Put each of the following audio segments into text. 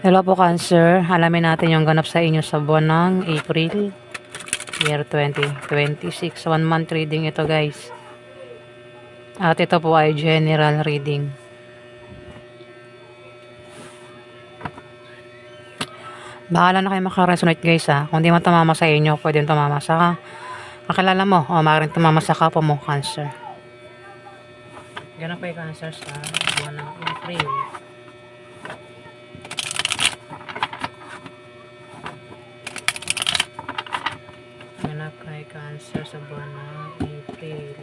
Hello po Cancer, alamin natin yung ganap sa inyo sa buwan ng April, year 2026. 1 month reading ito guys. At ito po ay general reading. Bahala na kayo makaresonate guys ha. Kung di man tumama sa inyo, pwede tumama sa kakilala mo o maaaring tumama sa kapwa mo Cancer. Ganap kayo Cancer sa buwan ng April. Ganap kay Cancer sa buwan ng April.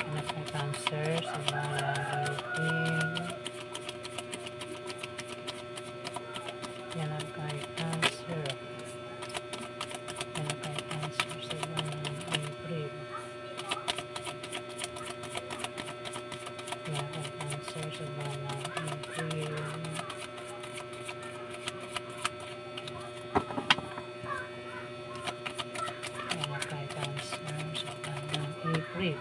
Ganap kay Cancer sa buwan ng April. Ganap kay Cancer. Ganap kay Cancer sa buwan ng April. Ganap kay Cancer sa buwan ng April. April.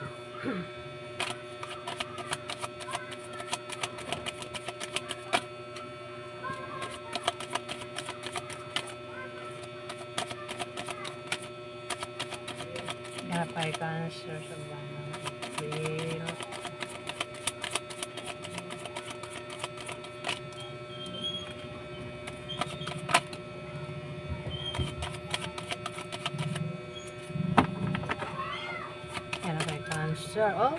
Ganap kay Cancer sa buwan ng April. Ganap kay Cancer. Oh!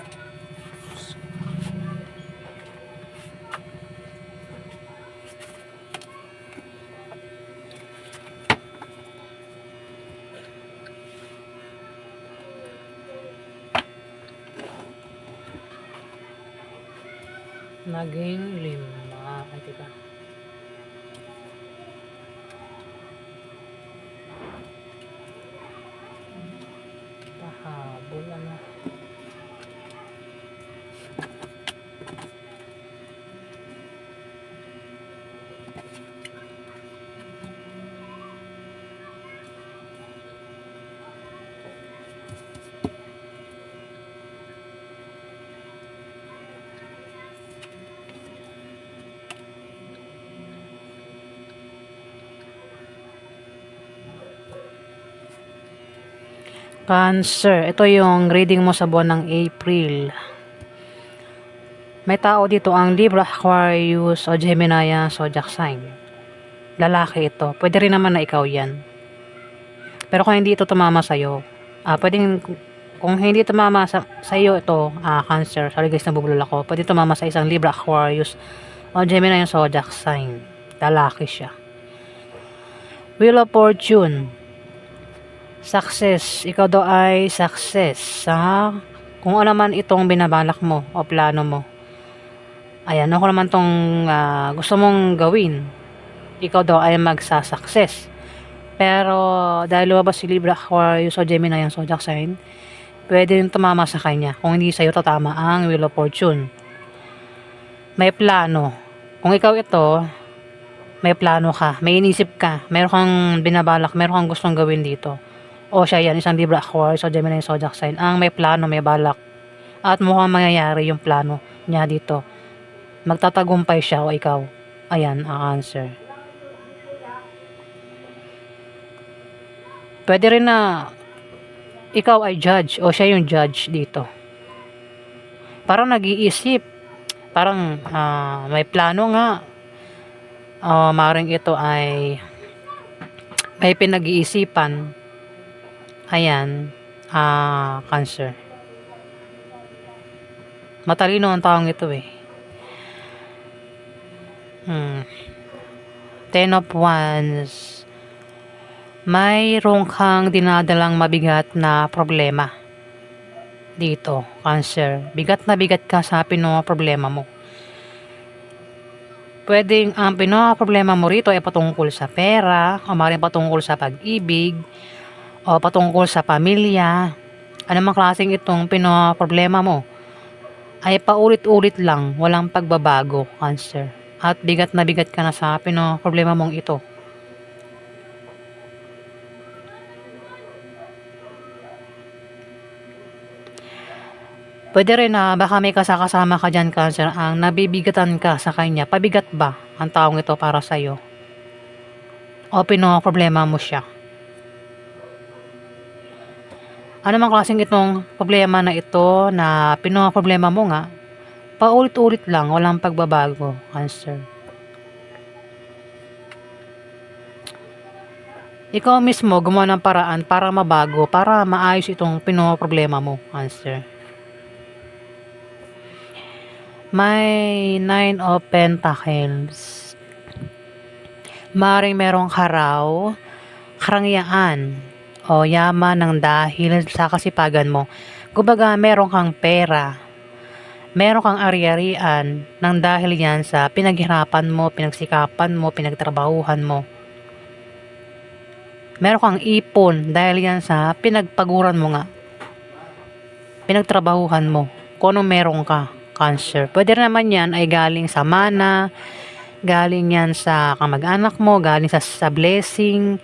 Naging 5. Ay, teka. Pahabol, ano. Cancer, ito yung reading mo sa buwan ng April. May tao dito ang Libra, Aquarius, o Gemini, zodiac sign. Lalaki ito. Pwede rin naman na ikaw yan. Pero kung hindi ito tumama sa'yo, pwedeng, kung hindi tumama sa iyo ito, Cancer, sorry guys, nabubulol ako, pwede tumama sa isang Libra, Aquarius, o Gemini yung zodiac sign. Lalaki siya. Wheel of Fortune. Success. Ikaw daw ay success sa kung ano man itong binabalak mo o plano mo. Ayan, ako naman tong gusto mong gawin. Ikaw daw ay magsa-success. Pero dahil lumabas si Libra, Aquarius o Gemini ang zodiac sign, pwede rin tumama sa kanya. Kung hindi sa'yo tatama ang Wheel of Fortune. May plano. Kung ikaw ito, may plano ka, may inisip ka, meron kang binabalak, meron kang gustong gawin dito. O siya yan, isang Libra, Aquarius o Gemini zodiac sign, ang may plano, may balak. At mukhang mangyayari yung plano niya dito. Magtatagumpay siya o ikaw. Ayan, ang answer. Pwede rin na ikaw ay judge o siya yung judge dito. Parang nag-iisip. Parang may plano nga. Maring ito ay may pinag-iisipan. Ayan, Cancer. Matalino ang taong ito eh. 10 of Wands. Mayroon kang dinadalang mabigat na problema dito, Cancer. Bigat na bigat ka sa problema mo. Pwedeng ang problema mo rito ay patungkol sa pera, o maaaring patungkol sa pag-ibig, o patungkol sa pamilya. Anumang klaseng itong problema mo ay paulit-ulit lang, walang pagbabago, Cancer. At bigat na bigat ka na sa problema mong ito. Puwede rin na baka may kasama ka diyan, Cancer, ang nabibigatan ka sa kanya. Pabigat ba ang taong ito para sa'yo o pinoproblema mo siya? Ano mang klaseng itong problema na ito na pinoproblema mo nga, paulit-ulit lang, walang pagbabago, Cancer. Ikaw mismo gumawa ng paraan para mabago, para maayos itong pinoproblema mo, Cancer. May Nine of Pentacles. Maaaring merong haraw, karangyaan, o yaman ng dahil sa kasipagan mo. Kumbaga, meron kang pera, meron kang ari-arian ng dahil yan sa pinaghirapan mo, pinagsikapan mo, pinagtrabahuhan mo. Meron kang ipon dahil yan sa pinagpaguran mo nga, pinagtrabahuhan mo, kung anong meron ka, Cancer. Pwede naman yan ay galing sa mana, galing yan sa kamag-anak mo, galing sa blessing,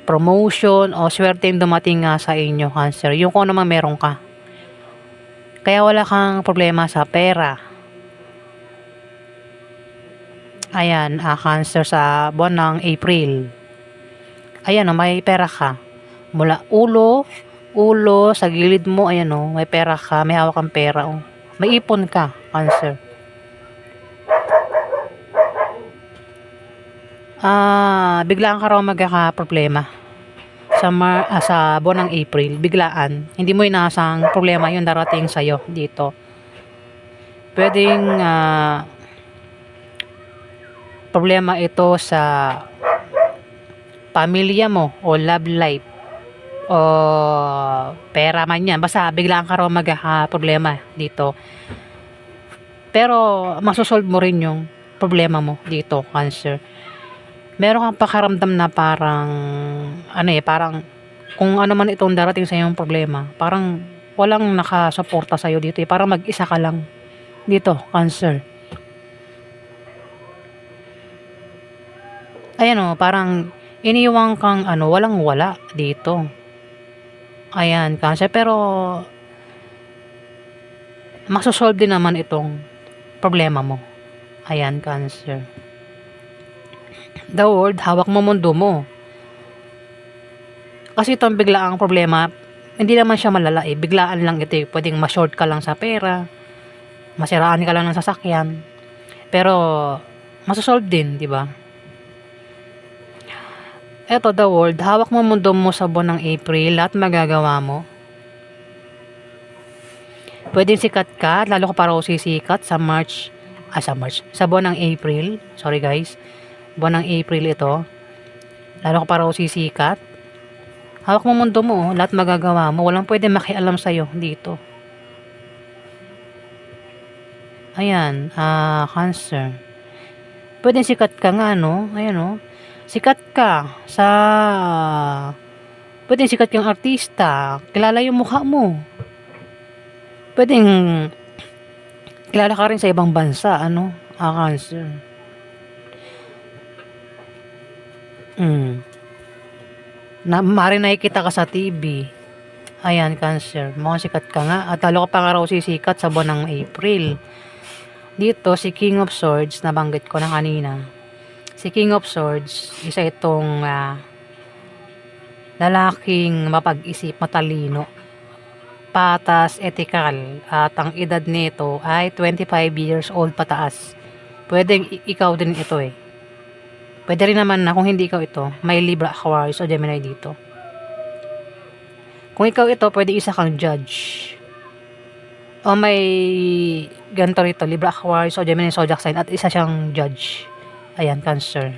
promotion, o swerte yung dumating nga sa inyo, Cancer. Yung kung ano man meron ka. Kaya wala kang problema sa pera. Ayan, Cancer, sa buwan ng April. Ayan, may pera ka. Mula ulo, sa gilid mo, ayan may pera ka, may hawak kang pera, may ipon ka, Cancer. Biglaan ka raw magkakaproblema sa buwan ng April. Biglaan. Hindi mo inaasang problema yung darating sa'yo dito. Pwedeng problema ito sa pamilya mo o love life o pera man yan. Basta biglaan ka raw magkakaproblema dito. Pero masosolve mo rin yung problema mo dito, Cancer. Meron kang pakaramdam na parang parang kung ano man itong darating sa iyong problema, parang walang nakasuporta sa iyo dito, parang mag-isa ka lang dito, Cancer. Ayan parang iniwan kang walang wala dito. Ayan, Cancer, pero masosolve din naman itong problema mo. Ayan, Cancer. The World, hawak mo mundo mo. Kasi itong biglaang problema, hindi naman siya malala biglaan lang ito Pwedeng ma-short ka lang sa pera, masiraan ka lang ng sasakyan. Pero, masosolve din, di ba? Eto, The World, hawak mo mundo mo sa buwan ng April, lahat magagawa mo. Pwedeng sikat ka, lalo ka para sisikat sa sa buwan ng April. Sorry guys. Buwan ng April ito. Lalo ka para sisikat. Hawak mo mundo mo, lahat magagawa mo. Walang pwedeng makialam sa'yo dito. Ayan, Cancer. Pwedeng sikat ka nga, Ayan, sikat ka pwedeng sikat kang artista. Kilala yung mukha mo. Pwedeng kilala ka rin sa ibang bansa, Cancer. Maaari nakikita ka sa TV. Ayan, Cancer. Mukhang sikat ka nga. At lalo ka pa nga raw sisikat sa buwan ng April. Dito, si King of Swords, nabanggit ko na kanina. Si King of Swords, isa itong lalaking mapag-isip, matalino, patas, ethical, at ang edad nito ay 25 years old pataas. Pwedeng ikaw din ito Pwede rin naman na kung hindi ikaw ito, may Libra, Aquarius o Gemini dito. Kung ikaw ito, pwede isa kang judge. O may ganito rito, Libra, Aquarius o Gemini, Zodiac sign at isa siyang judge. Ayan, Cancer.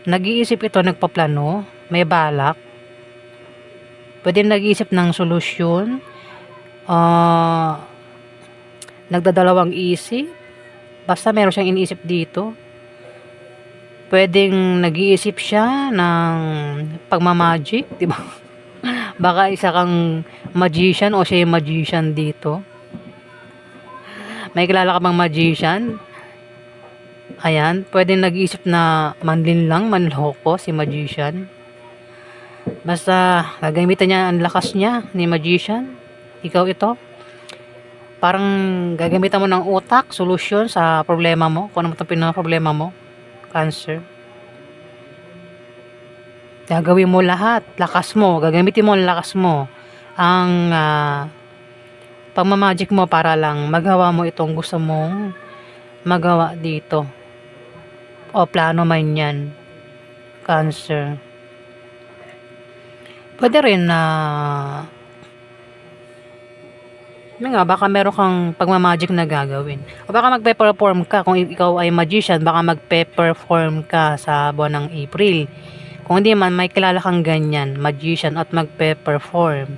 Nag-iisip ito, nagpaplano, may balak. Pwede nag-iisip ng solusyon. Nagdadalawang isip. Basta meron siyang iniisip dito. Pwedeng nag-iisip siya ng pagmamagic, di ba? Baka isa kang magician o siya yung magician dito. May kilala ka bang magician? Ayan, pwedeng nag-iisip na manlinlang, manloko si magician. Basta gagamitan niya ang lakas niya ni magician. Ikaw ito. parang gagamitan mo ng utak, solusyon sa problema mo, kung ano man itong problema mo, Cancer. Gagawin mo lahat, lakas mo, gagamitin mo ang lakas mo, ang pagmamagic mo para lang magawa mo itong gusto mong magawa dito. O plano man yan, Cancer. Pwede rin na baka meron kang pagmamagic na gagawin. O baka magpe-perform ka. Kung ikaw ay magician, baka magpe-perform ka sa buwan ng April. Kung hindi man, may kilala kang ganyan, magician at magpe-perform.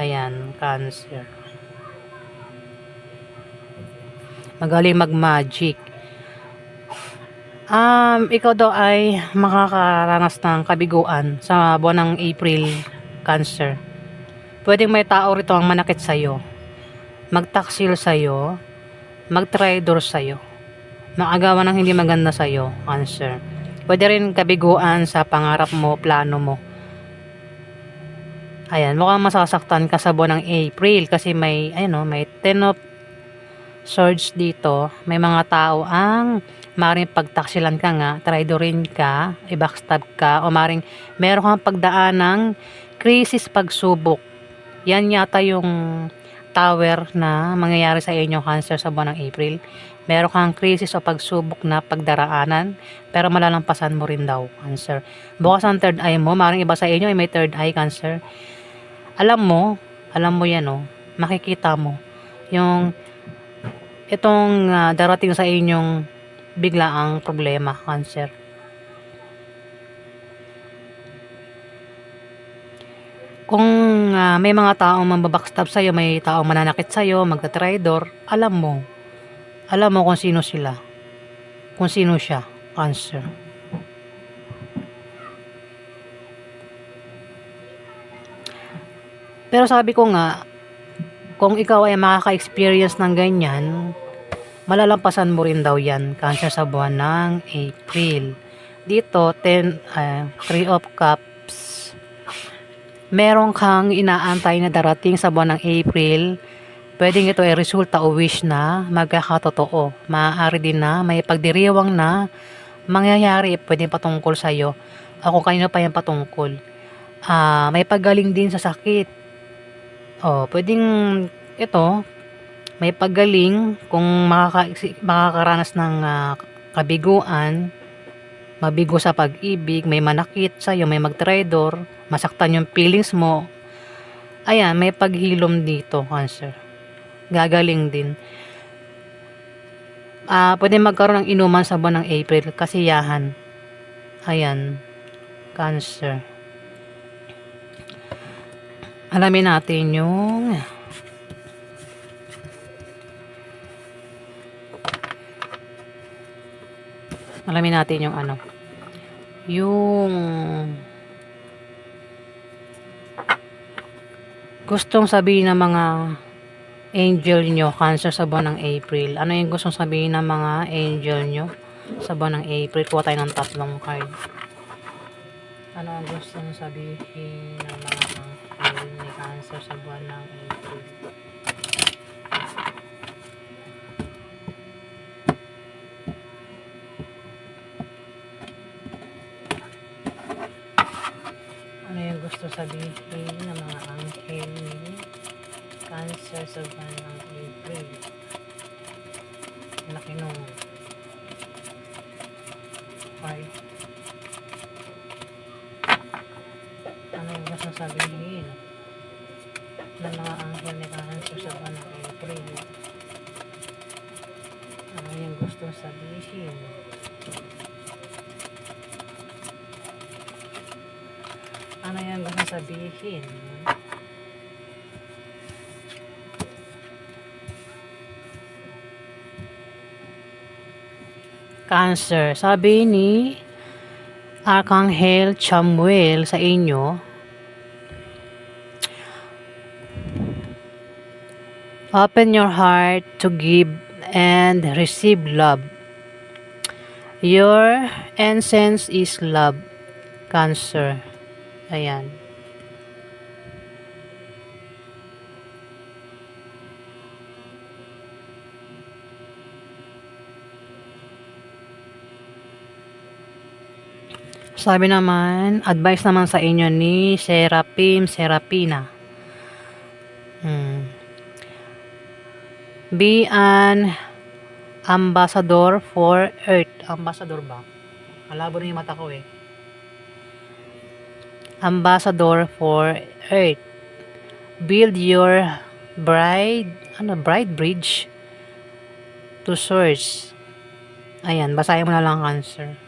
Ayan, Cancer. Magaling mag-magic. Ikaw daw ay makakaranas ng kabiguan sa buwan ng April, Cancer. Pwedeng may tao rito ang manakit sa'yo, magtaksil sa'yo, mag-traitor sa'yo, makagawa ng hindi maganda sa'yo, Cancer. Pwede rin kabiguan sa pangarap mo, plano mo. Ayan, mukhang masasaktan ka sa buwan ng April kasi may, may 10 of swords dito. May mga tao ang maaaring pagtaksilan ka nga, traidorin ka, i-backstab ka, o maaaring meron kang pagdaan ng krisis, pagsubok. Yan yata yung tower na mangyayari sa inyo, Cancer, sa buwan ng April. Meron kang krisis o pagsubok na pagdaraanan, pero malalampasan mo rin daw, Cancer. Bukas ang third eye mo, maaaring iba sa inyo ay may third eye, Cancer. Alam mo yan, makikita mo yung itong darating sa inyong biglaang problema, Cancer. Kung may mga taong mambabackstab sa'yo, may taong mananakit sa'yo, magta-traitor, alam mo kung sino sila, kung sino siya, Cancer. Pero sabi ko nga, kung ikaw ay makaka-experience ng ganyan, malalampasan mo rin daw yan, Cancer, sa buwan ng April. Dito, 3 of Cups. Meron kang inaantay na darating sa buwan ng April. Pwedeng ito ay resulta o wish na magkakatotoo. Maaari din na may pagdiriwang na mangyayari, pwedeng patungkol sa'yo. O kung kanino pa yan patungkol. May paggaling din sa sakit. Pwedeng ito, may paggaling kung makakaranas ng kabiguan, mabigo sa pag-ibig, may manakit sa'yo, may mag-traitor, masaktan yung feelings mo. Ayan, may paghilom dito, Cancer. Gagaling din. Pwede magkaroon ng inuman sa buwan ng April, kasiyahan. Ayan, Cancer. Alamin natin yung yung gustong sabihin ng mga angel nyo, Cancer, sa buwan ng April. Ano yung gustong sabihin ng mga angel nyo sa buwan ng April? Kuha tayo ng 3 card. Ano ang gustong sabihin ng mga angel ni Cancer sa buwan ng April? Ano yung gusto sabihin ng mga angel ni Cancer sa buwan ng April? Laki nung card. Ano yung gusto sabihin ng mga angel ni Cancer sa buwan ng April? Ano yung gusto sabihin? Ano yung gusto sabihin? Cancer, sabi ni Archangel Chamuel sa inyo, open your heart to give and receive love. Your essence is love, Cancer. Ayan. Sabi naman, advice naman sa inyo ni Serapim Serapina. Be an ambassador for Earth. Ambassador ba? Malabo na yung mata ko eh. Ambassador for Earth. Build your bride bridge to source. Ayan, basahin mo na lang, Cancer.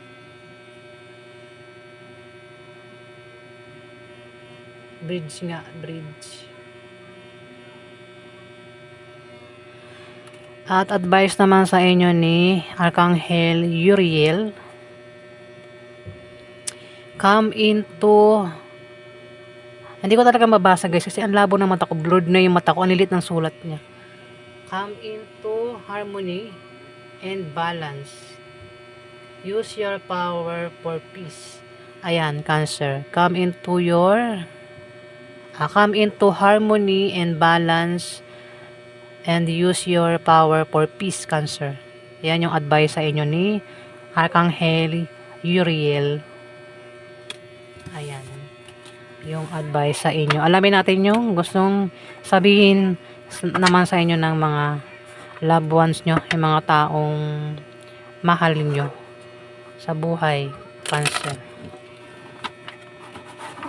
Bridge nga, bridge. At advice naman sa inyo ni Archangel Uriel. Come into... Hindi ko talaga mabasa guys kasi ang labo ng mata ko. Blurred na yung mata ko. Ang lilit ng sulat niya. Come into harmony and balance. Use your power for peace. Ayan, Cancer. Come into harmony and balance and use your power for peace, Cancer. Yan yung advice sa inyo ni Archangel Uriel. Ayan. Yung advice sa inyo. Alamin natin yung gustong sabihin naman sa inyo ng mga loved ones nyo, yung mga taong mahal nyo sa buhay, Cancer.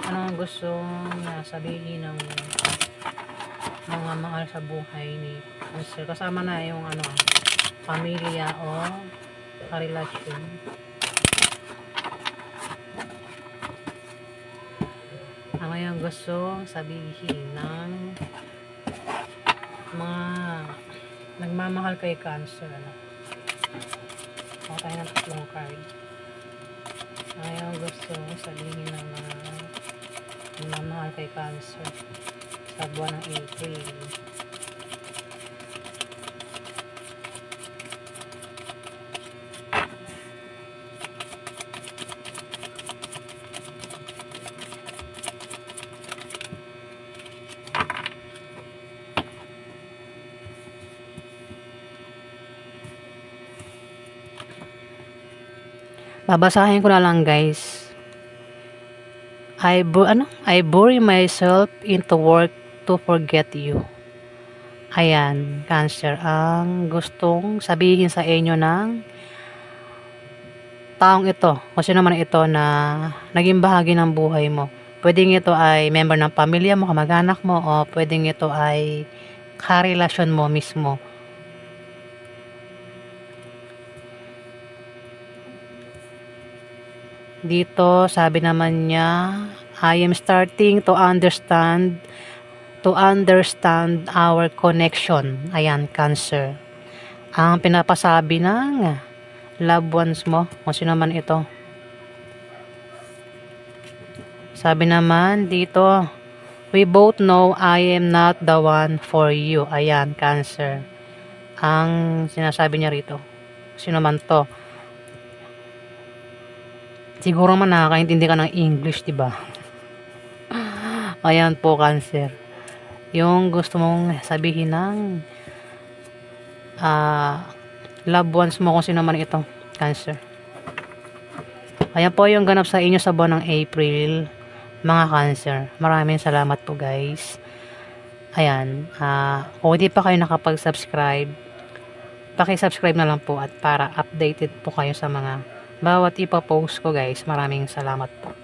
Ano ang gustong sabihin ng mga mahal sa buhay ni Cancer? Kasama na yung pamilya o karelasyon. Ano yung gusto sabihin ng mga nagmamahal kay Cancer? Tayo ng tatlong card. Ano yung gusto sabihin ng mga nagmamahal kay Cancer sa buwan ng April? Babasahin ko na lang guys. I bury myself into work to forget you. Ayan, Cancer. Ang gustong sabihin sa inyo ng taong ito, kung sino man ito na naging bahagi ng buhay mo. Pwedeng ito ay member ng pamilya mo, kamag-anak mo, o pwedeng ito ay karelasyon mo mismo. Dito, sabi naman niya, I am starting to understand our connection. Ayan, Cancer. Ang pinapasabi ng loved ones mo, kung sino man ito. Sabi naman dito, we both know I am not the one for you. Ayan, Cancer. Ang sinasabi niya rito, sino man to. Siguro man nakakaintindi ka ng English, diba? Ayan po, Cancer. Yung gusto mong sabihin ng loved ones mo, kung sino man ito, Cancer. Ayan po yung ganap sa inyo sa buwan ng April, mga Cancer. Maraming salamat po, guys. Ayan. Kung hindi pa kayo nakapag-subscribe, paki-subscribe na lang po at para updated po kayo sa mga bawat ipapost ko, guys. Maraming salamat po.